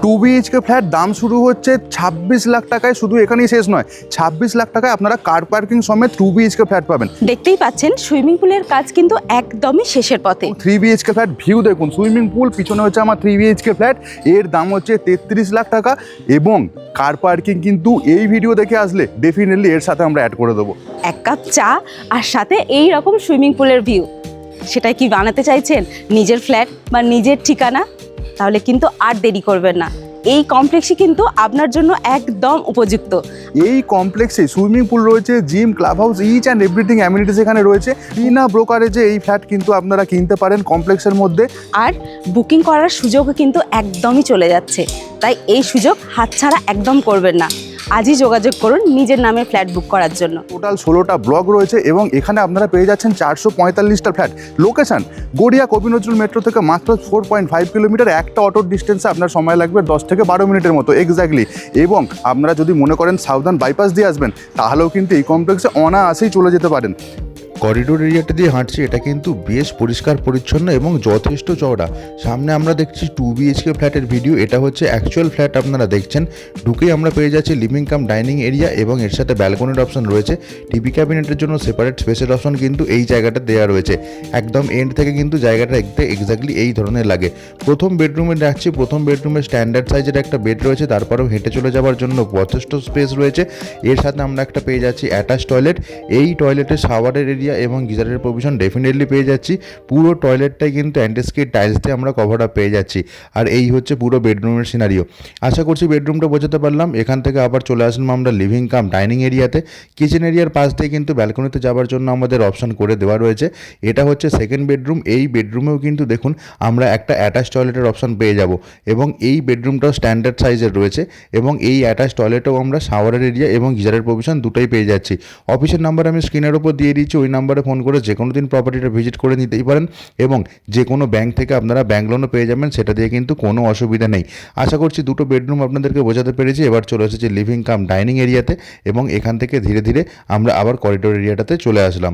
2 BHK flat দাম শুরু হচ্ছে 26 লাখ টাকায়। শুধু এখানেই শেষ নয়, 26 লাখ টাকায় আপনারা কার পার্কিং সমেত 2 BHK ফ্ল্যাট পাবেন। দেখতেই পাচ্ছেন সুইমিং পুলের কাজ কিন্তু একদমই শেষের পথে। 3 BHK ফ্ল্যাট ভিউ দেখুন, সুইমিং পুল, পিছনে হচ্ছে আমার 3 BHK ফ্ল্যাট। এর দাম হচ্ছে 33 লাখ টাকা এবং কার পার্কিং কিন্তু এই ভিডিও দেখে আসলে ডেফিনেটলি এর সাথে আমরা অ্যাড করে দেবো। এক কাপ চা আর সাথে এই রকম সুইমিং পুলের ভিউ, সেটাই কি বানাতে চাইছেন নিজের ফ্ল্যাট বা নিজের ঠিকানা? তাহলে কিন্তু আর দেরি করবেন না, এই কমপ্লেক্সই কিন্তু আপনার জন্য একদম উপযুক্ত। এই কমপ্লেক্সে সুইমিং পুল রয়েছে, gym, club house, each and everything amenities এখানে রয়েছে। বিনা ব্রোকারেজে এই ফ্ল্যাট কিন্তু আপনারা কিনতে পারেন কমপ্লেক্সের মধ্যে। আর বুকিং করার সুযোগও কিন্তু একদমই চলে যাচ্ছে, তাই এই সুযোগ হাতছাড়া একদম করবেন না। আজই যোগাযোগ করুন নিজের নামে ফ্ল্যাট বুক করার জন্য। টোটাল 16টা ব্লক রয়েছে এবং এখানে আপনারা পেয়ে যাচ্ছেন 445টা ফ্ল্যাট। লোকেশন গড়িয়া কবি নজরুল মেট্রো থেকে মাত্র 4.5 কিলোমিটার। একটা অটোর ডিস্টেন্সে আপনার সময় লাগবে 10 থেকে 12 মিনিটের মতো এক্স্যাক্টলি। এবং আপনারা যদি মনে করেন সাউদার্ন বাইপাস দিয়ে আসবেন, তাহলেও কিন্তু এই কমপ্লেক্সে অনায়াসেই চলে যেতে পারেন। করিডোর এরিয়াটা দিয়ে হাঁটছি, এটা কিন্তু বেশ পরিষ্কার পরিচ্ছন্ন এবং যথেষ্ট চওড়া। সামনে আমরা দেখছি 2 BHK ফ্ল্যাটের ভিডিও, এটা হচ্ছে অ্যাকচুয়াল ফ্ল্যাট আপনারা দেখছেন। ঢুকেই আমরা পেয়ে যাচ্ছি লিভিং কাম ডাইনিং এরিয়া এবং এর সাথে ব্যালকনির অপশন রয়েছে। টিভি ক্যাবিনেটের জন্য সেপারেট স্পেসের অপশন কিন্তু এই জায়গাটা দেওয়া রয়েছে। একদম এন্ড থেকে কিন্তু জায়গাটা দেখতে এক্স্যাক্টলি এই ধরনের লাগে। প্রথম বেডরুমে যাচ্ছি, প্রথম বেডরুমে স্ট্যান্ডার্ড সাইজের একটা বেড রয়েছে, তারপরেও হেঁটে চলে যাওয়ার জন্য যথেষ্ট স্পেস রয়েছে। এর সাথে আমরা একটা পেয়ে যাচ্ছি অ্যাটাচ টয়লেট। এই টয়লেটে শাওয়ারের এরিয়া এবং গিজারের প্রভিশন ডেফিনেটলি পেয়ে যাচ্ছি। পুরো টয়লেটটাই কিন্তু অ্যান্টিস্কিড টাইলস দিয়ে আমরা কভার আপ পেয়ে যাচ্ছি। আর এই হচ্ছে পুরো বেডরুমের সিনারিও। আশা করছি বেডরুমটা বোঝাতে পারলাম। এখান থেকে আবার চলে আসলাম আমরা লিভিং কাম ডাইনিং এরিয়াতে। কিচেন এরিয়ার পাশ দিয়ে কিন্তু ব্যালকনিতে যাওয়ার জন্য আমাদের অপশন করে দেওয়া রয়েছে। এটা হচ্ছে সেকেন্ড বেডরুম। এই বেডরুমেও কিন্তু দেখুন আমরা একটা অ্যাটাচ টয়লেটের অপশন পেয়ে যাব এবং এই বেডরুমটাও স্ট্যান্ডার্ড সাইজের রয়েছে এবং এই অ্যাটাচ টয়লেটেও আমরা শাওয়ারের এরিয়া এবং গিজারের প্রভিশন দুটোই পেয়ে যাচ্ছি। অফিসের নাম্বার আমি স্ক্রিনের উপর দিয়ে দিচ্ছি, ওই নাম্বারে ফোন করে যে কোনো দিন প্রপার্টিটা ভিজিট করে নিতেই পারেন এবং যে কোনো ব্যাংক থেকে আপনারা ব্যাংক লোনও পেয়ে যাবেন, সেটা দিয়ে কিন্তু কোনো অসুবিধা নেই। আশা করছি দুটো বেডরুম আপনাদেরকে বোঝাতে পেরেছি। এবার চলে এসেছি লিভিং কাম ডাইনিং এরিয়াতে এবং এখান থেকে ধীরে ধীরে আমরা আবার করিডোর এরিয়াটাতে চলে আসলাম।